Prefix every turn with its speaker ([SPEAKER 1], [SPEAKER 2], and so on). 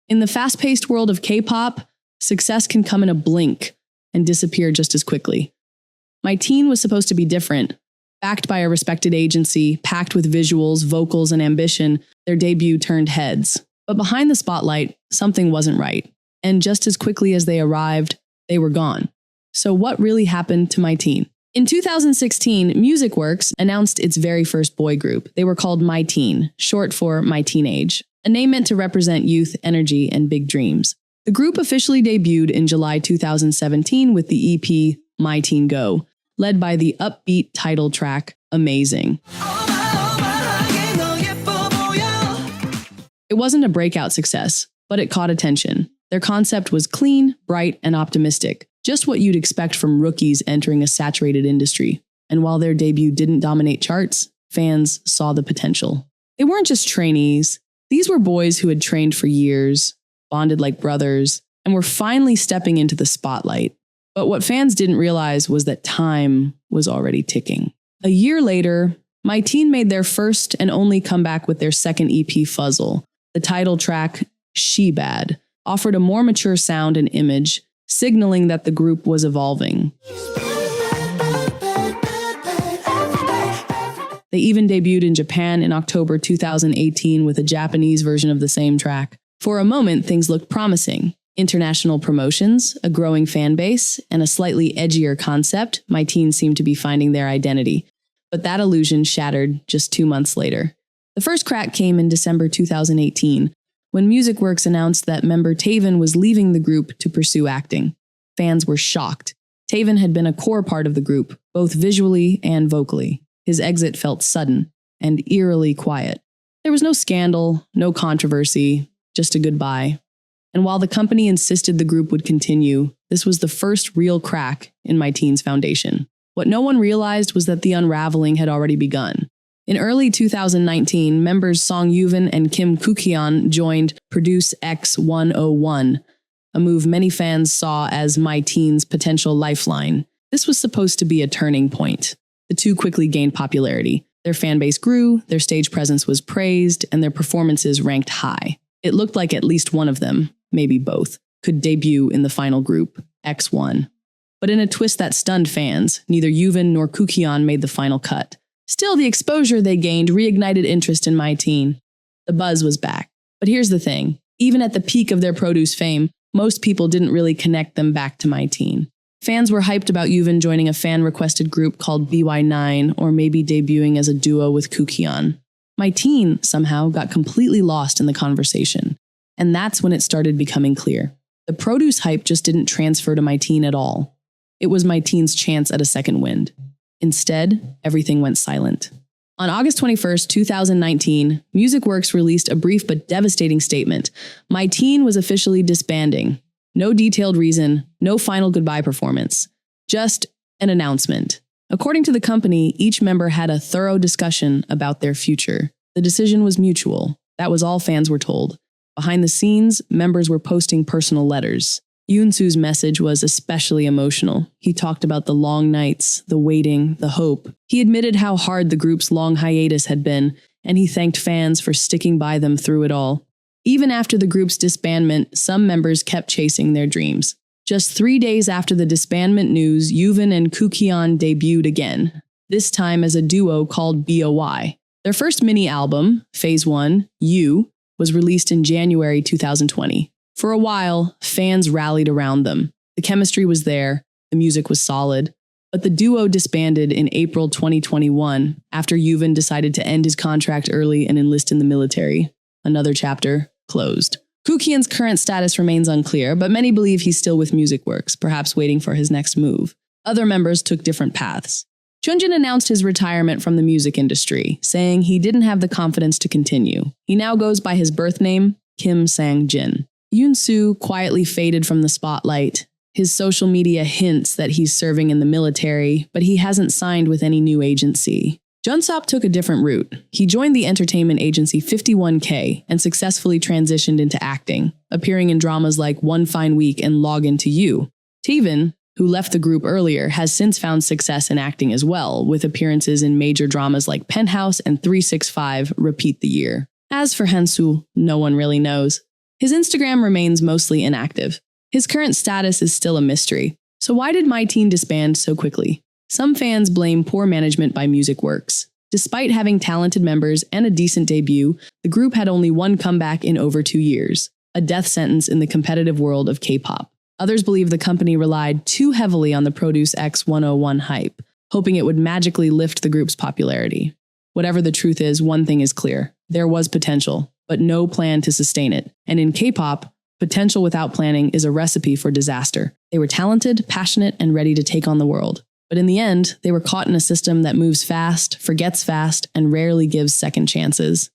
[SPEAKER 1] In the fast-paced world of K-pop, success can come in a blink and disappear just as quickly. MYTEEN was supposed to be different. Backed by a respected agency, packed with visuals, vocals, and ambition, their debut turned heads. But behind the spotlight, something wasn't right. And just as quickly as they arrived, they were gone. So what really happened to MYTEEN? In 2016, MusicWorks announced its very first boy group. They were called MYTEEN, short for My Teenage, a name meant to represent youth, energy, and big dreams. The group officially debuted in July 2017 with the EP My Teen Go, led by the upbeat title track, Amazing. It wasn't a breakout success, but it caught attention. Their concept was clean, bright, and optimistic, just what you'd expect from rookies entering a saturated industry. And while their debut didn't dominate charts, fans saw the potential. They weren't just trainees. These were boys who had trained for years, bonded like brothers, and were finally stepping into the spotlight. But what fans didn't realize was that time was already ticking. A year later, MYTEEN made their first and only comeback with their second EP, Fuzzle. The title track, She Bad, offered a more mature sound and image, signaling that the group was evolving. They even debuted in Japan in October 2018 with a Japanese version of the same track. For a moment, things looked promising. International promotions, a growing fan base, and a slightly edgier concept, MYTEEN seemed to be finding their identity. But that illusion shattered just 2 months later. The first crack came in December 2018, when MusicWorks announced that member Taven was leaving the group to pursue acting. Fans were shocked. Taven had been a core part of the group, both visually and vocally. His exit felt sudden and eerily quiet. There was no scandal, no controversy, just a goodbye. And while the company insisted the group would continue, this was the first real crack in MYTEEN's foundation. What no one realized was that the unraveling had already begun. In early 2019, members Song Yuvin and Kim Kukyeon joined Produce X101, a move many fans saw as MYTEEN's potential lifeline. This was supposed to be a turning point. The two quickly gained popularity. Their fan base grew, their stage presence was praised, and their performances ranked high. It looked like at least one of them, maybe both, could debut in the final group, X1. But in a twist that stunned fans, neither Yuvin nor Kukyeon made the final cut. Still, the exposure they gained reignited interest in MYTEEN. The buzz was back. But here's the thing. Even at the peak of their Produce fame, most people didn't really connect them back to MYTEEN. Fans were hyped about Yuvin joining a fan-requested group called BY9, or maybe debuting as a duo with Kukyeon. MYTEEN, somehow, got completely lost in the conversation. And that's when it started becoming clear. The Produce hype just didn't transfer to MYTEEN at all. It was MYTEEN's chance at a second wind. Instead, everything went silent. On August 21st, 2019, MusicWorks released a brief but devastating statement. MYTEEN was officially disbanding. No detailed reason, no final goodbye performance. Just an announcement. According to the company, each member had a thorough discussion about their future. The decision was mutual. That was all fans were told. Behind the scenes, members were posting personal letters. Yoonsu's message was especially emotional. He talked about the long nights, the waiting, the hope. He admitted how hard the group's long hiatus had been, and he thanked fans for sticking by them through it all. Even after the group's disbandment, some members kept chasing their dreams. Just 3 days after the disbandment news, Yuvin and Kukyeon debuted again, this time as a duo called BOY. Their first mini-album, Phase 1, You, was released in January 2020. For a while, fans rallied around them. The chemistry was there, the music was solid. But the duo disbanded in April 2021 after Yuvin decided to end his contract early and enlist in the military. Another chapter closed. Kukyeon's current status remains unclear, but many believe he's still with MusicWorks, perhaps waiting for his next move. Other members took different paths. Chunjin announced his retirement from the music industry, saying he didn't have the confidence to continue. He now goes by his birth name, Kim Sang-jin. Yoonsu quietly faded from the spotlight. His social media hints that he's serving in the military, but he hasn't signed with any new agency. Junsop took a different route. He joined the entertainment agency 51K and successfully transitioned into acting, appearing in dramas like One Fine Week and Log Into You. Taven, who left the group earlier, has since found success in acting as well, with appearances in major dramas like Penthouse and 365 Repeat the Year. As for Hansu, no one really knows. His Instagram remains mostly inactive. His current status is still a mystery. So why did MYTEEN disband so quickly? Some fans blame poor management by Music Works. Despite having talented members and a decent debut, the group had only one comeback in over 2 years, a death sentence in the competitive world of K-pop. Others believe the company relied too heavily on the Produce X101 hype, hoping it would magically lift the group's popularity. Whatever the truth is, one thing is clear. There was potential, but no plan to sustain it. And in K-pop, potential without planning is a recipe for disaster. They were talented, passionate, and ready to take on the world. But in the end, they were caught in a system that moves fast, forgets fast, and rarely gives second chances.